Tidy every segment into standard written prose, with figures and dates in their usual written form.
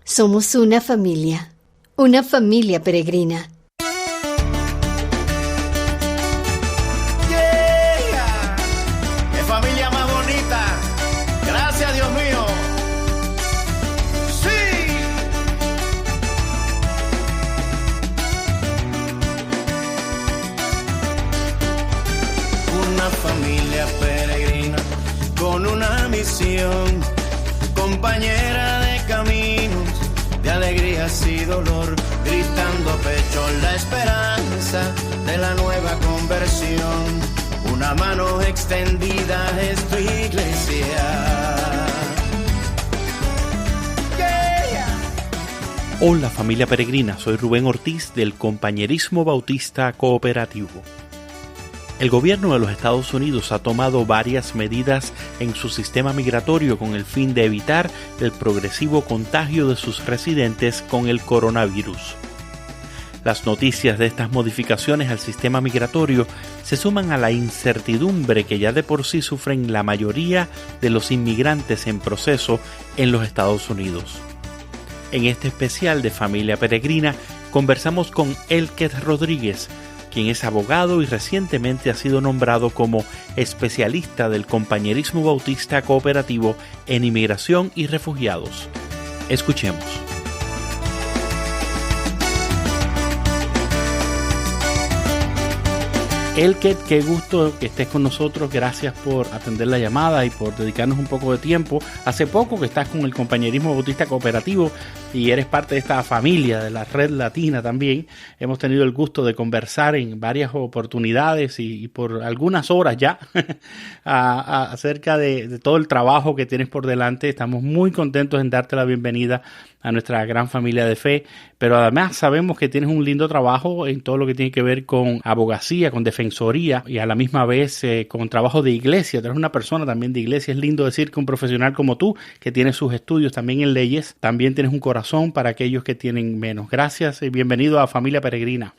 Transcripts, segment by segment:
Somos una familia peregrina. ¡Yeah! ¡Qué familia más bonita! ¡Gracias, Dios mío! ¡Sí! Una familia peregrina con una misión, compañera de caminos, de alegrías y dolor, gritando a pecho la esperanza de la nueva conversión. Una mano extendida es tu iglesia. Yeah. Hola familia peregrina, soy Rubén Ortiz del Compañerismo Bautista Cooperativo. El gobierno de los Estados Unidos ha tomado varias medidas en su sistema migratorio con el fin de evitar el progresivo contagio de sus residentes con el coronavirus. Las noticias de estas modificaciones al sistema migratorio se suman a la incertidumbre que ya de por sí sufren la mayoría de los inmigrantes en proceso en los Estados Unidos. En este especial de Familia Peregrina conversamos con Elket Rodríguez, quien es abogado y recientemente ha sido nombrado como especialista del Compañerismo Bautista Cooperativo en Inmigración y Refugiados. Escuchemos. Elket, qué gusto que estés con nosotros. Gracias por atender la llamada y por dedicarnos un poco de tiempo. Hace poco que estás con el Compañerismo Bautista Cooperativo y eres parte de esta familia de la Red Latina también. Hemos tenido el gusto de conversar en varias oportunidades y por algunas horas ya acerca de todo el trabajo que tienes por delante. Estamos muy contentos en darte la bienvenida a nuestra gran familia de fe, pero además sabemos que tienes un lindo trabajo en todo lo que tiene que ver con abogacía, con defensoría y a la misma vez con trabajo de iglesia. Tú eres una persona también de iglesia. Es lindo decir que un profesional como tú, que tiene sus estudios también en leyes, también tienes un corazón para aquellos que tienen menos. Gracias y bienvenido a Familia Peregrina.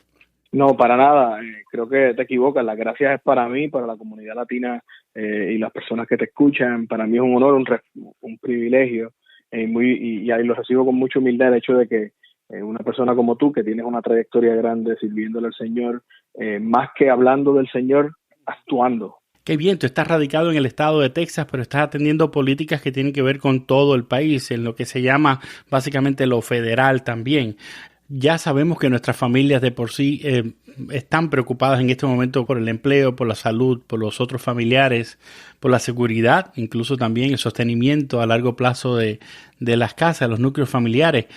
No, para nada. Creo que te equivocas. Las gracias es para mí, para la comunidad latina y las personas que te escuchan. Para mí es un honor, un privilegio. Y ahí lo recibo con mucha humildad el hecho de que una persona como tú, que tienes una trayectoria grande sirviéndole al Señor, más que hablando del Señor, actuando. Qué bien, tú estás radicado en el estado de Texas, pero estás atendiendo políticas que tienen que ver con todo el país, en lo que se llama básicamente lo federal también. Ya sabemos que nuestras familias de por sí están preocupadas en este momento por el empleo, por la salud, por los otros familiares, por la seguridad, incluso también el sostenimiento a largo plazo de las casas, los núcleos familiares.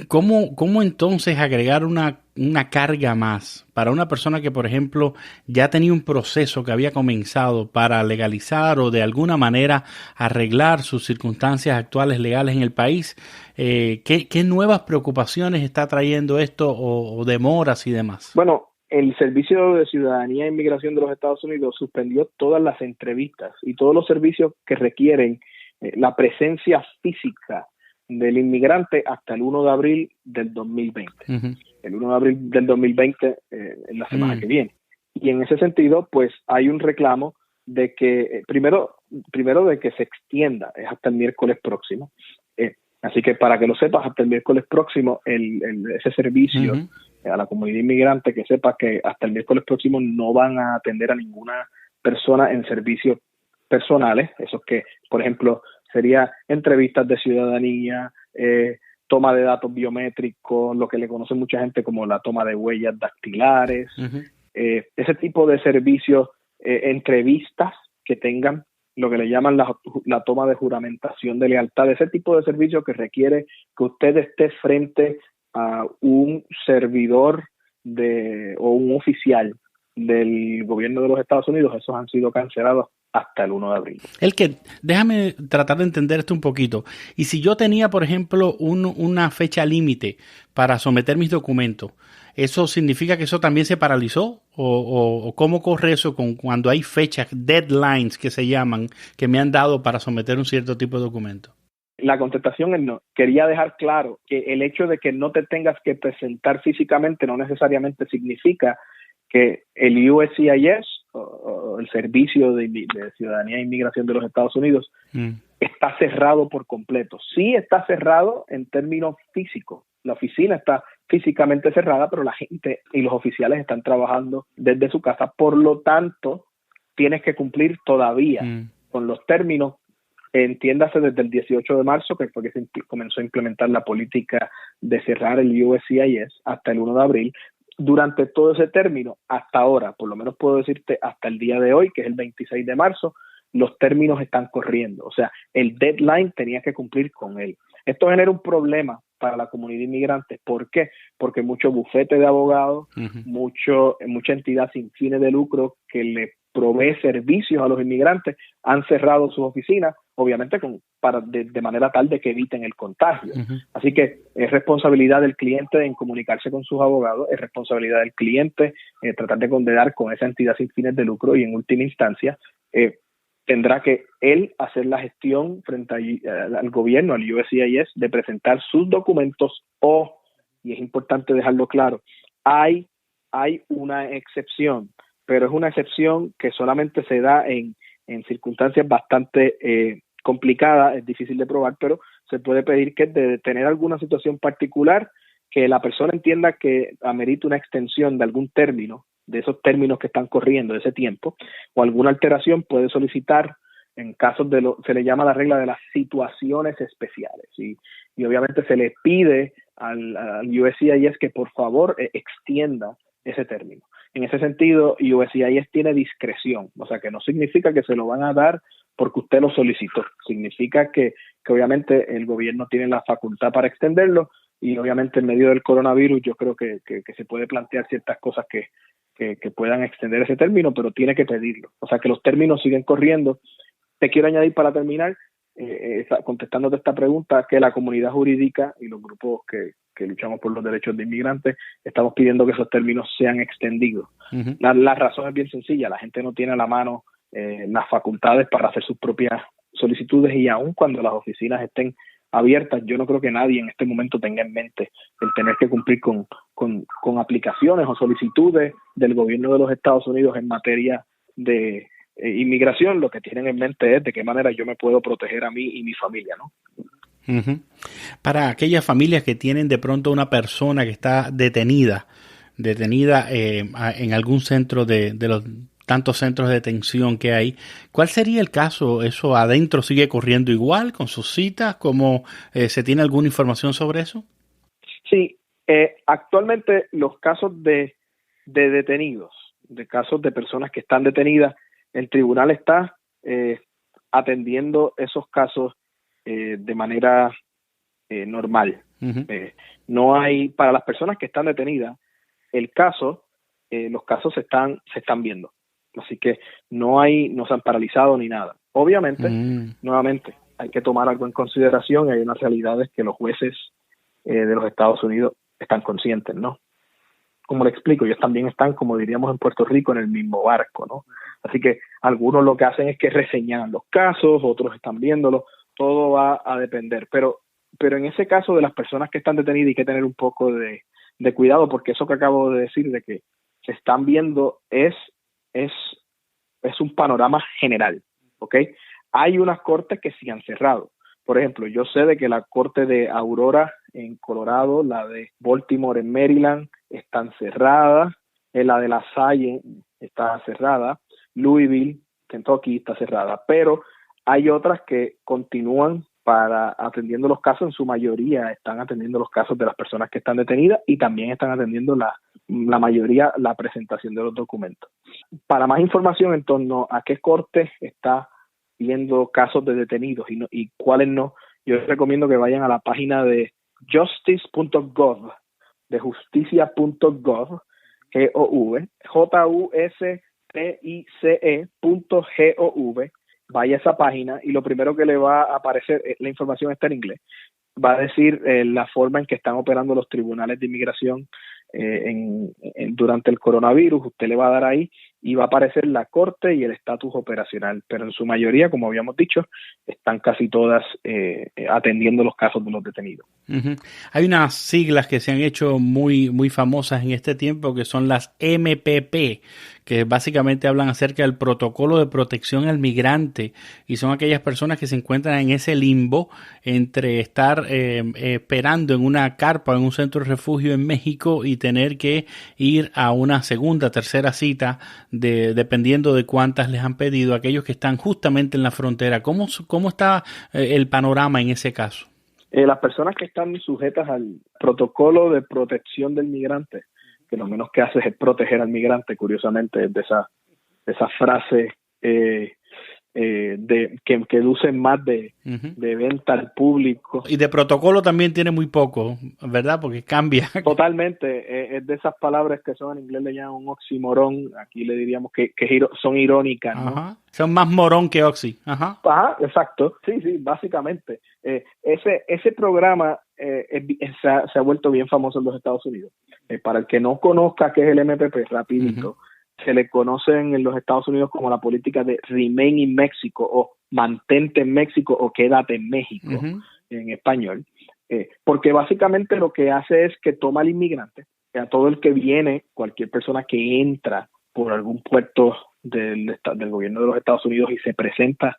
¿Cómo entonces agregar una carga más para una persona que, por ejemplo, ya tenía un proceso que había comenzado para legalizar o de alguna manera arreglar sus circunstancias actuales legales en el país? ¿Qué nuevas preocupaciones está trayendo esto o demoras y demás? Bueno, el Servicio de Ciudadanía e Inmigración de los Estados Unidos suspendió todas las entrevistas y todos los servicios que requieren la presencia física del inmigrante hasta el 1 de abril del 2020. Uh-huh. El 1 de abril del 2020 es la semana que viene. Y en ese sentido, pues hay un reclamo de que, primero de que se extienda, es hasta el miércoles próximo. Así que para que lo sepas, hasta el miércoles próximo, ese servicio a la comunidad inmigrante, que sepa que hasta el miércoles próximo no van a atender a ninguna persona en servicios personales. Esos que, por ejemplo, sería entrevistas de ciudadanía, toma de datos biométricos, lo que le conoce mucha gente como la toma de huellas dactilares, ese tipo de servicios, entrevistas que tengan lo que le llaman la toma de juramentación de lealtad, ese tipo de servicio que requiere que usted esté frente a un servidor o un oficial del gobierno de los Estados Unidos. Esos han sido cancelados hasta el 1 de abril. Déjame tratar de entender esto un poquito. Y si yo tenía, por ejemplo, una fecha límite para someter mis documentos, ¿eso significa que eso también se paralizó? ¿O cómo corre eso cuando hay fechas, deadlines que se llaman, que me han dado para someter un cierto tipo de documento? La contestación es no. Quería dejar claro que el hecho de que no te tengas que presentar físicamente no necesariamente significa que el USCIS o el Servicio de Ciudadanía e Inmigración de los Estados Unidos está cerrado por completo. Sí está cerrado en términos físicos. La oficina está físicamente cerrada, pero la gente y los oficiales están trabajando desde su casa. Por lo tanto, tienes que cumplir todavía con los términos, entiéndase desde el 18 de marzo, que fue que se comenzó a implementar la política de cerrar el USCIS, hasta el 1 de abril. Durante todo ese término, hasta ahora, por lo menos puedo decirte hasta el día de hoy, que es el 26 de marzo, los términos están corriendo. O sea, el deadline tenía que cumplir con él. Esto genera un problema para la comunidad inmigrante. ¿Por qué? Porque mucho bufete de abogados, mucha entidad sin fines de lucro que le provee servicios a los inmigrantes han cerrado sus oficinas, obviamente de manera tal de que eviten el contagio. Así que es responsabilidad del cliente en comunicarse con sus abogados, es responsabilidad del cliente tratar de condenar con esa entidad sin fines de lucro y en última instancia tendrá que él hacer la gestión frente al gobierno, al USCIS, de presentar sus documentos y es importante dejarlo claro, hay una excepción, pero es una excepción que solamente se da en circunstancias bastante complicadas, es difícil de probar, pero se puede pedir que de tener alguna situación particular, que la persona entienda que amerita una extensión de algún término, de esos términos que están corriendo, de ese tiempo, o alguna alteración, puede solicitar en casos se le llama la regla de las situaciones especiales, y obviamente se le pide al USCIS que por favor extienda ese término. En ese sentido, USCIS tiene discreción, o sea que no significa que se lo van a dar porque usted lo solicitó, significa que obviamente el gobierno tiene la facultad para extenderlo, y obviamente en medio del coronavirus yo creo que se puede plantear ciertas cosas que puedan extender ese término, pero tiene que pedirlo. O sea que los términos siguen corriendo. Te quiero añadir para terminar, contestándote esta pregunta, que la comunidad jurídica y los grupos que luchamos por los derechos de inmigrantes estamos pidiendo que esos términos sean extendidos. La razón es bien sencilla, la gente no tiene a la mano las facultades para hacer sus propias solicitudes, y aun cuando las oficinas estén abiertas, yo no creo que nadie en este momento tenga en mente el tener que cumplir con aplicaciones o solicitudes del gobierno de los Estados Unidos en materia de inmigración. Lo que tienen en mente es de qué manera yo me puedo proteger a mí y mi familia, ¿no? Para aquellas familias que tienen de pronto una persona que está detenida en algún centro de los tantos centros de detención que hay, ¿cuál sería el caso? ¿Eso adentro sigue corriendo igual con sus citas? ¿Cómo se tiene alguna información sobre eso? Sí, actualmente los casos de detenidos, de casos de personas que están detenidas, el tribunal está atendiendo esos casos de manera normal. No hay, para las personas que están detenidas, los casos se están viendo. Así que no se han paralizado ni nada. Obviamente, nuevamente, hay que tomar algo en consideración, y hay unas realidades que los jueces de los Estados Unidos están conscientes, ¿no? Como le explico, ellos también están, como diríamos en Puerto Rico, en el mismo barco, ¿no? Así que algunos lo que hacen es que reseñan los casos, otros están viéndolos, todo va a depender. Pero en ese caso de las personas que están detenidas hay que tener un poco de cuidado, porque eso que acabo de decir de que se están viendo es un panorama general, ¿ok? Hay unas cortes que sí han cerrado. Por ejemplo, yo sé de que la corte de Aurora en Colorado, la de Baltimore en Maryland, están cerradas, la de La Salle está cerrada, Louisville, Kentucky está cerrada, pero hay otras que continúan atendiendo los casos. En su mayoría están atendiendo los casos de las personas que están detenidas, y también están atendiendo la mayoría la presentación de los documentos. Para más información en torno a qué corte está viendo casos de detenidos y cuáles no, yo les recomiendo que vayan a la página de justice.gov, de justicia.gov, justice.gov, vaya a esa página y lo primero que le va a aparecer, la información está en inglés, va a decir la forma en que están operando los tribunales de inmigración durante el coronavirus. Usted le va a dar ahí y va a aparecer la corte y el estatus operacional, pero en su mayoría, como habíamos dicho, están casi todas atendiendo los casos de los detenidos. Hay unas siglas que se han hecho muy, muy famosas en este tiempo, que son las MPP, que básicamente hablan acerca del protocolo de protección al migrante, y son aquellas personas que se encuentran en ese limbo entre estar esperando en una carpa o en un centro de refugio en México y tener que ir a una segunda, tercera cita, dependiendo de cuántas les han pedido, aquellos que están justamente en la frontera. ¿Cómo está el panorama en ese caso? Las personas que están sujetas al protocolo de protección del migrante, que lo menos que hace es proteger al migrante, curiosamente, es de esa frase que luce más de venta al público. Y de protocolo también tiene muy poco, ¿verdad? Porque cambia. Totalmente, es de esas palabras que son en inglés le llaman un oximorón, aquí le diríamos que son irónicas, ¿no? Ajá. Son más morón que oxi. Ajá, exacto, sí, básicamente. Ese programa se ha vuelto bien famoso en los Estados Unidos. Para el que no conozca qué es el MPP, rapidito, se le conocen en los Estados Unidos como la política de Remain in México o Mantente en México o Quédate en México en español, porque básicamente lo que hace es que toma al inmigrante, a todo el que viene, cualquier persona que entra por algún puerto del gobierno de los Estados Unidos y se presenta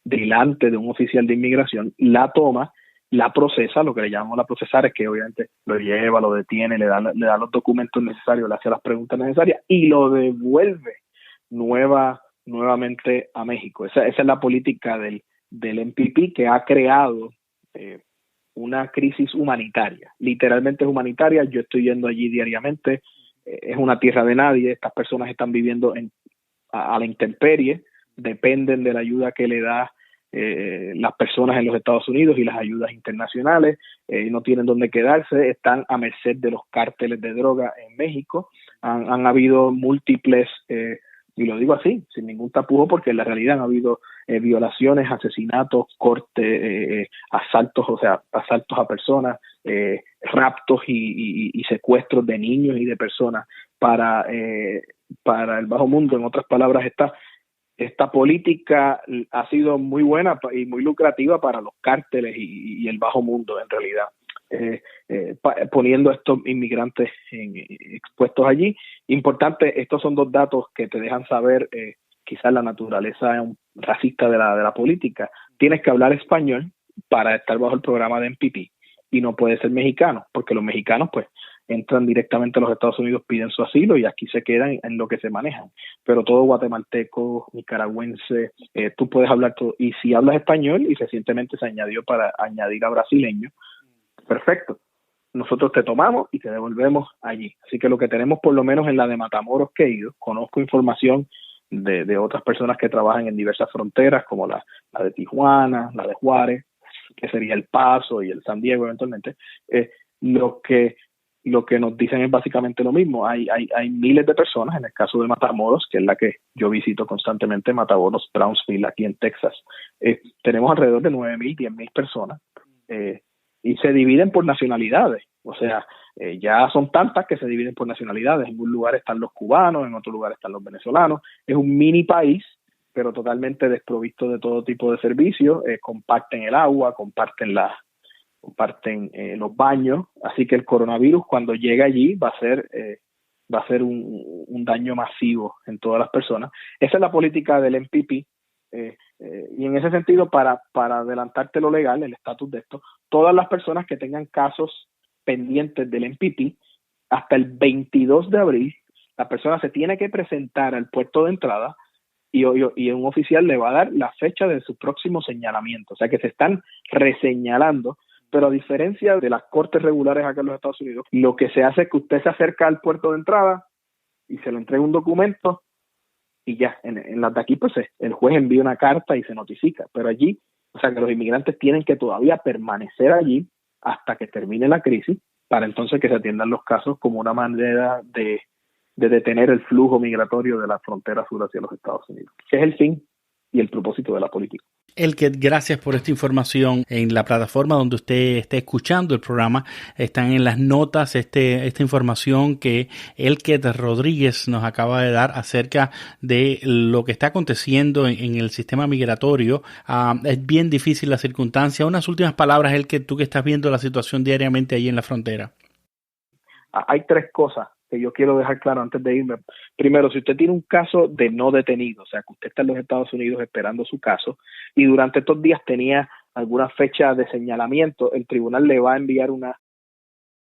delante de un oficial de inmigración, la toma, la procesa, lo que le llamamos la procesar es que obviamente lo lleva, lo detiene, le da los documentos necesarios, le hace las preguntas necesarias y lo devuelve nuevamente a México. Esa es la política del MPP, que ha creado una crisis humanitaria. Literalmente es humanitaria. Yo estoy yendo allí diariamente. Es una tierra de nadie. Estas personas están viviendo a la intemperie, dependen de la ayuda que le da las personas en los Estados Unidos y las ayudas internacionales, no tienen dónde quedarse, están a merced de los cárteles de droga en México. Han habido múltiples, y lo digo así, sin ningún tapujo, porque en la realidad han habido violaciones, asesinatos, cortes, asaltos a personas, raptos y secuestros de niños y de personas para el bajo mundo. En otras palabras, esta política ha sido muy buena y muy lucrativa para los cárteles y el bajo mundo, en realidad, poniendo a estos inmigrantes expuestos allí. Importante, estos son dos datos que te dejan saber quizás la naturaleza racista de la política. Tienes que hablar español para estar bajo el programa de MPP y no puedes ser mexicano, porque los mexicanos pues entran directamente a los Estados Unidos, piden su asilo y aquí se quedan en lo que se manejan. Pero todo guatemalteco, nicaragüense, tú puedes hablar todo. Y si hablas español, y recientemente se añadió para añadir a brasileño, perfecto. Nosotros te tomamos y te devolvemos allí. Así que lo que tenemos, por lo menos en la de Matamoros que he ido, conozco información de otras personas que trabajan en diversas fronteras, como la de Tijuana, la de Juárez, que sería El Paso y el San Diego eventualmente. Lo que nos dicen es básicamente lo mismo. Hay miles de personas, en el caso de Matamoros, que es la que yo visito constantemente, Matamoros, Brownsville, aquí en Texas. Tenemos alrededor de 9,000, 10,000 personas y se dividen por nacionalidades. O sea, ya son tantas que se dividen por nacionalidades. En un lugar están los cubanos, en otro lugar están los venezolanos. Es un mini país, pero totalmente desprovisto de todo tipo de servicios. Comparten el agua, comparten los baños, así que el coronavirus cuando llega allí va a ser un daño masivo en todas las personas. Esa es la política del MPP, y en ese sentido, para adelantarte lo legal, el estatus de esto, todas las personas que tengan casos pendientes del MPP, hasta el 22 de abril, la persona se tiene que presentar al puerto de entrada y un oficial le va a dar la fecha de su próximo señalamiento. O sea que se están reseñalando. Pero a diferencia de las cortes regulares acá en los Estados Unidos, lo que se hace es que usted se acerca al puerto de entrada y se le entrega un documento y ya, en las de aquí pues el juez envía una carta y se notifica. Pero allí, o sea que los inmigrantes tienen que todavía permanecer allí hasta que termine la crisis, para entonces que se atiendan los casos como una manera de detener el flujo migratorio de la frontera sur hacia los Estados Unidos, que es el fin y el propósito de la política. Elket, gracias por esta información. En la plataforma donde usted esté escuchando el programa están en las notas esta información que Elket Rodríguez nos acaba de dar acerca de lo que está aconteciendo en el sistema migratorio. Es bien difícil la circunstancia. Unas últimas palabras, Elket, tú que estás viendo la situación diariamente ahí en la frontera. Hay tres cosas que yo quiero dejar claro antes de irme. Primero, si usted tiene un caso de no detenido, o sea, que usted está en los Estados Unidos esperando su caso y durante estos días tenía alguna fecha de señalamiento, el tribunal le va a enviar una